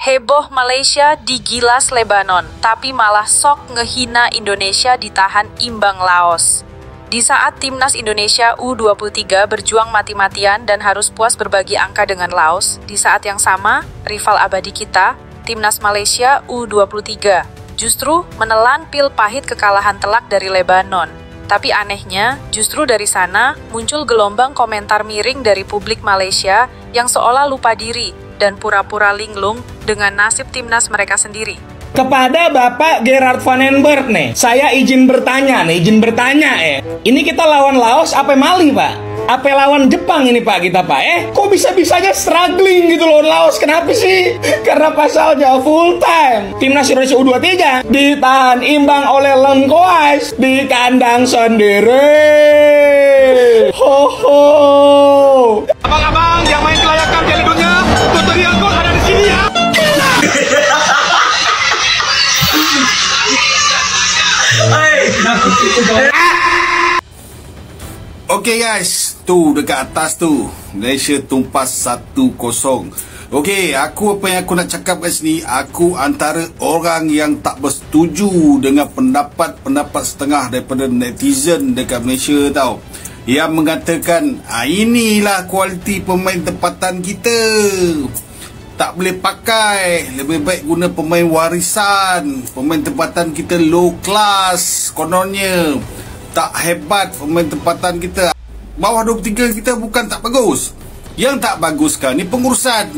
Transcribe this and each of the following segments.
Heboh Malaysia digilas Lebanon, tapi malah sok ngehina Indonesia ditahan imbang Laos. Di saat timnas Indonesia U23 berjuang mati-matian dan harus puas berbagi angka dengan Laos, di saat yang sama, rival abadi kita, timnas Malaysia U23, justru menelan pil pahit kekalahan telak dari Lebanon. Tapi anehnya, justru dari sana muncul gelombang komentar miring dari publik Malaysia yang seolah lupa diri dan pura-pura linglung dengan nasib timnas mereka sendiri. Kepada Bapak Gerard Van den Berg nih, saya izin bertanya. Ini kita lawan Laos apa Mali, Pak? Apa lawan Jepang ini, Pak, kita, Pak? Kok bisa-bisanya struggling gitu lawan Laos? Kenapa sih? Karena pasalnya full time. Timnas Indonesia U23 ditahan imbang oleh Lengkoas di kandang sendiri. Ho ho. Abang-abang yang main kelayakan Piala Dunia, tutorial gol ada di sini ya. Okay guys, tu dekat atas tu Malaysia tumpas 1-0. Okay, apa yang aku nak cakap kat sini, aku antara orang yang tak bersetuju dengan pendapat setengah daripada netizen dekat Malaysia tau, yang mengatakan inilah kualiti pemain tempatan kita, tak boleh pakai, lebih baik guna pemain warisan. Pemain tempatan kita low class, kononnya tak hebat pemain tempatan kita. Bawah 23 kita bukan tak bagus. Yang tak bagus kan ni pengurusan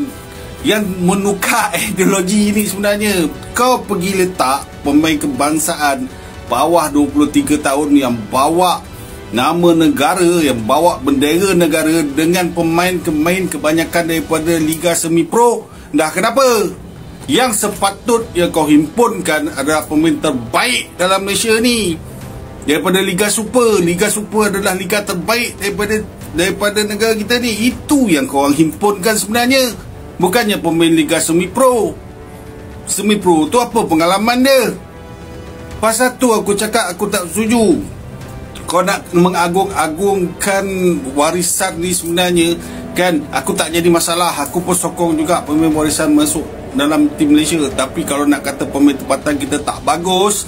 yang menukar ideologi ni sebenarnya. Kau pergi letak pemain kebangsaan bawah 23 tahun yang bawa nama negara, yang bawa bendera negara dengan pemain-pemain kebanyakan daripada Liga Semi Pro. Dah kenapa? Yang sepatutnya kau himpunkan adalah pemain terbaik dalam Malaysia ni. Daripada Liga Super. Liga Super adalah liga terbaik daripada negara kita ni. Itu yang kau orang himpunkan sebenarnya. Bukannya pemain Liga Semi Pro. Semi Pro tu apa pengalaman dia? Pasal tu aku cakap aku tak setuju. Kau nak mengagung-agungkan warisan ni sebenarnya kan, aku tak jadi masalah. Aku pun sokong juga pemain warisan masuk dalam tim Malaysia. Tapi kalau nak kata pemain tempatan kita tak bagus,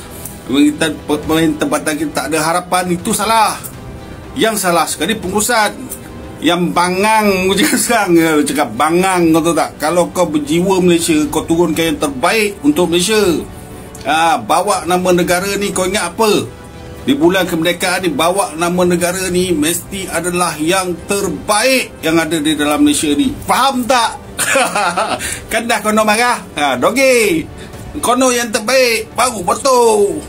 pemain tempatan kita tak ada harapan, itu salah. Yang salah sekali pengurusan yang bangang. Aku cakap bangang, kau tahu tak? Kalau kau berjiwa Malaysia, kau turunkan yang terbaik untuk Malaysia. Bawa nama negara ni, kau ingat apa? Di bulan kemerdekaan ni, bawa nama negara ni mesti adalah yang terbaik yang ada di dalam Malaysia ni. Faham tak? Kan dah kono marah? Doge, kono yang terbaik baru betul.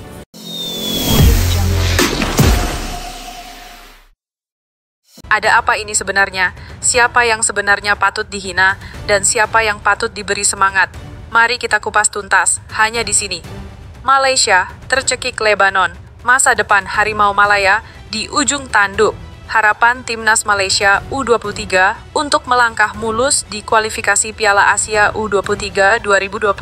Ada apa ini sebenarnya? Siapa yang sebenarnya patut dihina dan siapa yang patut diberi semangat? Mari kita kupas tuntas hanya di sini. Malaysia tercekik Lebanon. Masa depan Harimau Malaya di ujung tanduk. Harapan timnas Malaysia U23 untuk melangkah mulus di kualifikasi Piala Asia U23 2026.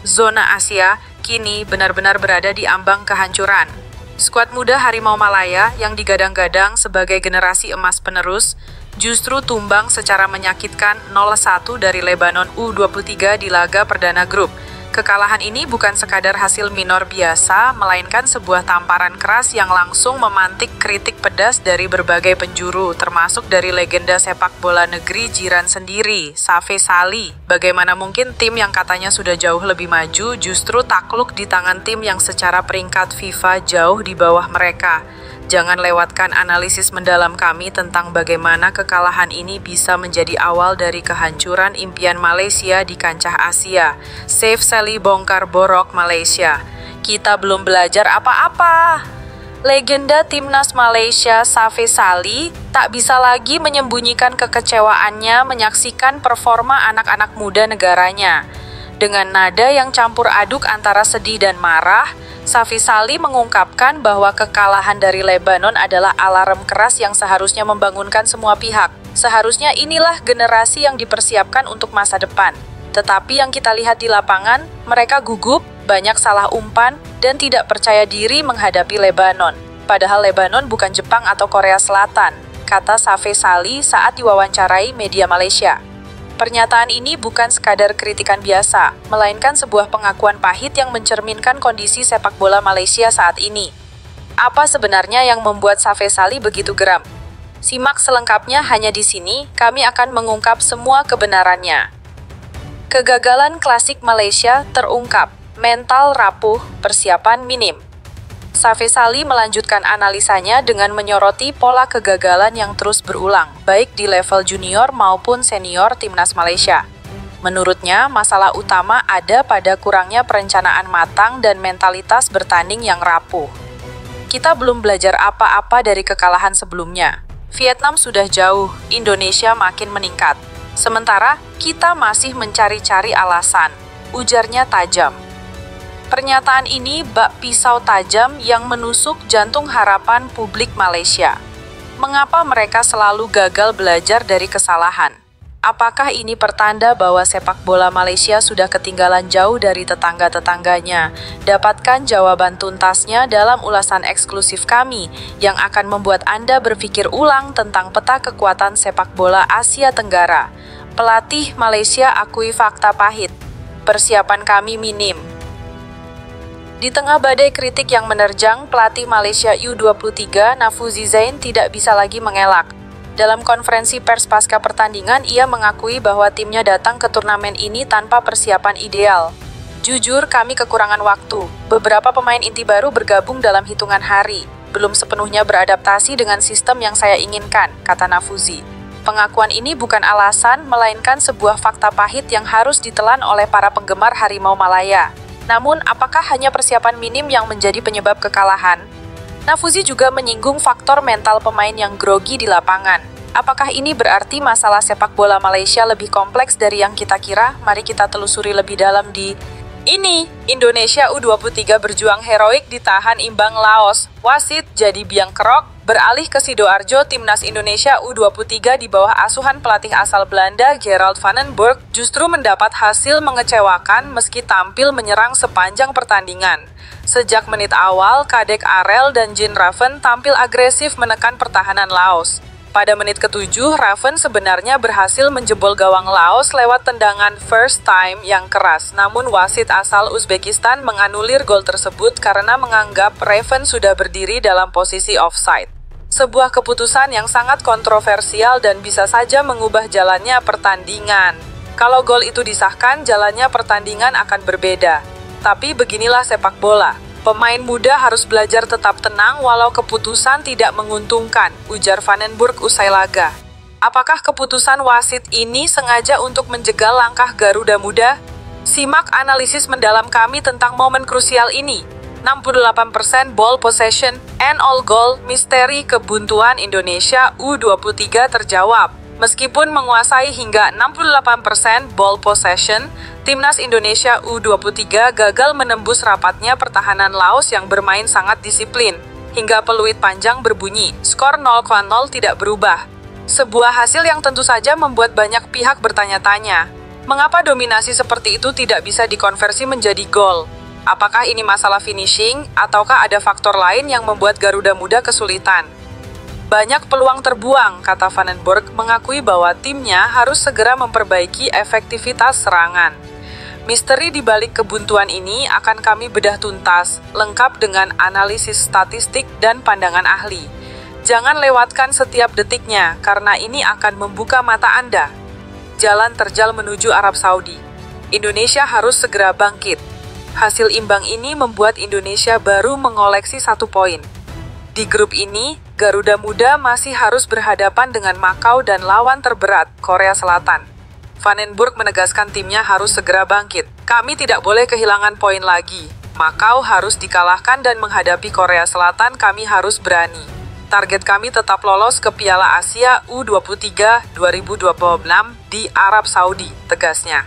Zona Asia kini benar-benar berada di ambang kehancuran. Skuad muda Harimau Malaya yang digadang-gadang sebagai generasi emas penerus justru tumbang secara menyakitkan 0-1 dari Lebanon U23 di laga perdana grup. Kekalahan ini bukan sekadar hasil minor biasa, melainkan sebuah tamparan keras yang langsung memantik kritik pedas dari berbagai penjuru, termasuk dari legenda sepak bola negeri jiran sendiri, Safe Sali. Bagaimana mungkin tim yang katanya sudah jauh lebih maju justru takluk di tangan tim yang secara peringkat FIFA jauh di bawah mereka? Jangan lewatkan analisis mendalam kami tentang bagaimana kekalahan ini bisa menjadi awal dari kehancuran impian Malaysia di kancah Asia. Safe Sali bongkar borok Malaysia. Kita belum belajar apa-apa. Legenda timnas Malaysia Safe Sali tak bisa lagi menyembunyikan kekecewaannya menyaksikan performa anak-anak muda negaranya. Dengan nada yang campur aduk antara sedih dan marah, Safe Sali mengungkapkan bahwa kekalahan dari Lebanon adalah alarm keras yang seharusnya membangunkan semua pihak. Seharusnya inilah generasi yang dipersiapkan untuk masa depan. Tetapi yang kita lihat di lapangan, mereka gugup, banyak salah umpan, dan tidak percaya diri menghadapi Lebanon. Padahal Lebanon bukan Jepang atau Korea Selatan, kata Safe Sali saat diwawancarai media Malaysia. Pernyataan ini bukan sekadar kritikan biasa, melainkan sebuah pengakuan pahit yang mencerminkan kondisi sepak bola Malaysia saat ini. Apa sebenarnya yang membuat Safes Ali begitu geram? Simak selengkapnya hanya di sini, kami akan mengungkap semua kebenarannya. Kegagalan klasik Malaysia terungkap, mental rapuh, persiapan minim. Safes Ali melanjutkan analisanya dengan menyoroti pola kegagalan yang terus berulang, baik di level junior maupun senior timnas Malaysia. Menurutnya, masalah utama ada pada kurangnya perencanaan matang dan mentalitas bertanding yang rapuh. Kita belum belajar apa-apa dari kekalahan sebelumnya. Vietnam sudah jauh, Indonesia makin meningkat. Sementara, kita masih mencari-cari alasan, ujarnya tajam. Pernyataan ini bak pisau tajam yang menusuk jantung harapan publik Malaysia. Mengapa mereka selalu gagal belajar dari kesalahan? Apakah ini pertanda bahwa sepak bola Malaysia sudah ketinggalan jauh dari tetangga-tetangganya? Dapatkan jawaban tuntasnya dalam ulasan eksklusif kami yang akan membuat Anda berpikir ulang tentang peta kekuatan sepak bola Asia Tenggara. Pelatih Malaysia akui fakta pahit. Persiapan kami minim. Di tengah badai kritik yang menerjang, pelatih Malaysia U23 Nafuzi Zain tidak bisa lagi mengelak. Dalam konferensi pers pasca pertandingan, ia mengakui bahwa timnya datang ke turnamen ini tanpa persiapan ideal. Jujur, kami kekurangan waktu. Beberapa pemain inti baru bergabung dalam hitungan hari. Belum sepenuhnya beradaptasi dengan sistem yang saya inginkan, kata Nafuzi. Pengakuan ini bukan alasan, melainkan sebuah fakta pahit yang harus ditelan oleh para penggemar Harimau Malaya. Namun, apakah hanya persiapan minim yang menjadi penyebab kekalahan? Nafuzi juga menyinggung faktor mental pemain yang grogi di lapangan. Apakah ini berarti masalah sepak bola Malaysia lebih kompleks dari yang kita kira? Mari kita telusuri lebih dalam di ini. Indonesia U23 berjuang heroik ditahan imbang Laos. Wasit jadi biang kerok. Beralih ke Sidoarjo, timnas Indonesia U23 di bawah asuhan pelatih asal Belanda Gerard van den Berg justru mendapat hasil mengecewakan meski tampil menyerang sepanjang pertandingan. Sejak menit awal, Kadek Arel dan Jean Raven tampil agresif menekan pertahanan Laos. Pada menit ke-7, Raven sebenarnya berhasil menjebol gawang Laos lewat tendangan first time yang keras. Namun wasit asal Uzbekistan menganulir gol tersebut karena menganggap Raven sudah berdiri dalam posisi offside. Sebuah keputusan yang sangat kontroversial dan bisa saja mengubah jalannya pertandingan. Kalau gol itu disahkan, jalannya pertandingan akan berbeda. Tapi beginilah sepak bola. Pemain muda harus belajar tetap tenang walau keputusan tidak menguntungkan, ujar Van den Berg usai laga. Apakah keputusan wasit ini sengaja untuk menjegal langkah Garuda Muda? Simak analisis mendalam kami tentang momen krusial ini. 68% ball possession and all goal, misteri kebuntuan Indonesia U23 terjawab. Meskipun menguasai hingga 68% ball possession, timnas Indonesia U23 gagal menembus rapatnya pertahanan Laos yang bermain sangat disiplin. Hingga peluit panjang berbunyi, skor 0-0 tidak berubah. Sebuah hasil yang tentu saja membuat banyak pihak bertanya-tanya. Mengapa dominasi seperti itu tidak bisa dikonversi menjadi gol? Apakah ini masalah finishing, ataukah ada faktor lain yang membuat Garuda Muda kesulitan? Banyak peluang terbuang, kata Van den Berg mengakui bahwa timnya harus segera memperbaiki efektivitas serangan. Misteri di balik kebuntuan ini akan kami bedah tuntas, lengkap dengan analisis statistik dan pandangan ahli. Jangan lewatkan setiap detiknya, karena ini akan membuka mata Anda. Jalan terjal menuju Arab Saudi. Indonesia harus segera bangkit. Hasil imbang ini membuat Indonesia baru mengoleksi 1 poin. Di grup ini, Garuda Muda masih harus berhadapan dengan Makau dan lawan terberat, Korea Selatan. Van den Berg menegaskan timnya harus segera bangkit. Kami tidak boleh kehilangan poin lagi. Makau harus dikalahkan dan menghadapi Korea Selatan kami harus berani. Target kami tetap lolos ke Piala Asia U23 2026 di Arab Saudi, tegasnya.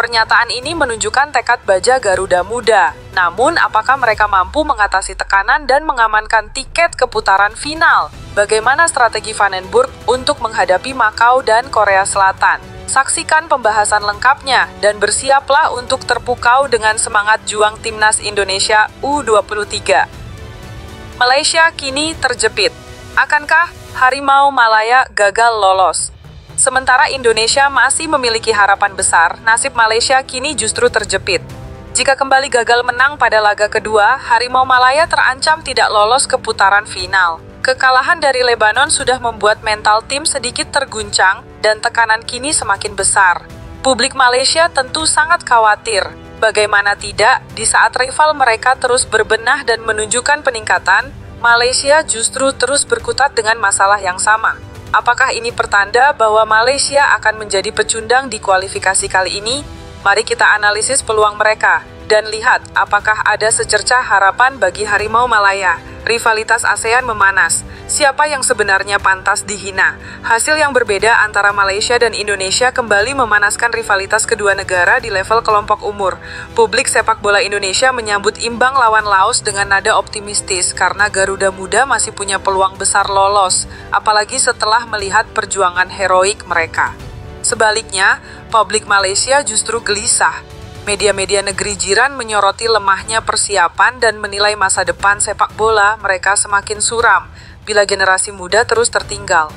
Pernyataan ini menunjukkan tekad baja Garuda Muda. Namun, apakah mereka mampu mengatasi tekanan dan mengamankan tiket ke putaran final? Bagaimana strategi Van den Berg untuk menghadapi Makau dan Korea Selatan? Saksikan pembahasan lengkapnya dan bersiaplah untuk terpukau dengan semangat juang timnas Indonesia U23. Malaysia kini terjepit. Akankah Harimau Malaya gagal lolos? Sementara Indonesia masih memiliki harapan besar, nasib Malaysia kini justru terjepit. Jika kembali gagal menang pada laga kedua, Harimau Malaya terancam tidak lolos ke putaran final. Kekalahan dari Lebanon sudah membuat mental tim sedikit terguncang dan tekanan kini semakin besar. Publik Malaysia tentu sangat khawatir. Bagaimana tidak, di saat rival mereka terus berbenah dan menunjukkan peningkatan, Malaysia justru terus berkutat dengan masalah yang sama. Apakah ini pertanda bahwa Malaysia akan menjadi pecundang di kualifikasi kali ini? Mari kita analisis peluang mereka dan lihat apakah ada secercah harapan bagi Harimau Malaya. Rivalitas ASEAN memanas. Siapa yang sebenarnya pantas dihina? Hasil yang berbeda antara Malaysia dan Indonesia kembali memanaskan rivalitas kedua negara di level kelompok umur. Publik sepak bola Indonesia menyambut imbang lawan Laos dengan nada optimistis karena Garuda Muda masih punya peluang besar lolos, apalagi setelah melihat perjuangan heroik mereka. Sebaliknya, publik Malaysia justru gelisah. Media-media negeri jiran menyoroti lemahnya persiapan dan menilai masa depan sepak bola mereka semakin suram bila generasi muda terus tertinggal.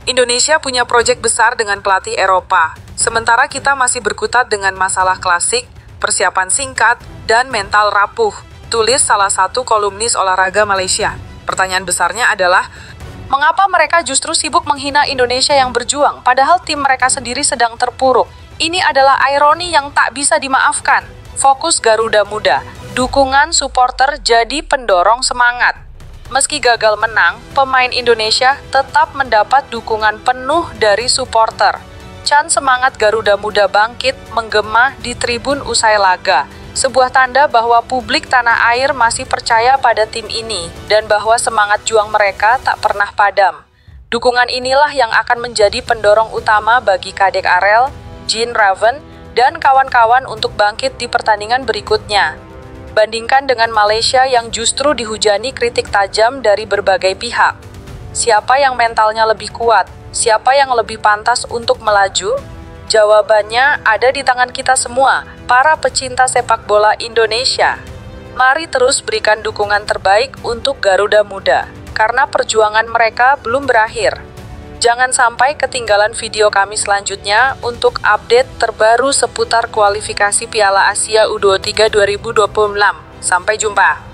Indonesia punya proyek besar dengan pelatih Eropa, sementara kita masih berkutat dengan masalah klasik, persiapan singkat, dan mental rapuh, tulis salah satu kolumnis olahraga Malaysia. Pertanyaan besarnya adalah, mengapa mereka justru sibuk menghina Indonesia yang berjuang, padahal tim mereka sendiri sedang terpuruk? Ini adalah ironi yang tak bisa dimaafkan. Fokus Garuda Muda, dukungan supporter jadi pendorong semangat. Meski gagal menang, pemain Indonesia tetap mendapat dukungan penuh dari supporter. Can semangat Garuda Muda bangkit menggema di tribun usai laga. Sebuah tanda bahwa publik tanah air masih percaya pada tim ini dan bahwa semangat juang mereka tak pernah padam. Dukungan inilah yang akan menjadi pendorong utama bagi Kadek Arel, Jean Raven, dan kawan-kawan untuk bangkit di pertandingan berikutnya. Bandingkan dengan Malaysia yang justru dihujani kritik tajam dari berbagai pihak. Siapa yang mentalnya lebih kuat? Siapa yang lebih pantas untuk melaju? Jawabannya ada di tangan kita semua, para pecinta sepak bola Indonesia. Mari terus berikan dukungan terbaik untuk Garuda Muda, karena perjuangan mereka belum berakhir. Jangan sampai ketinggalan video kami selanjutnya untuk update terbaru seputar kualifikasi Piala Asia U23 2026. Sampai jumpa.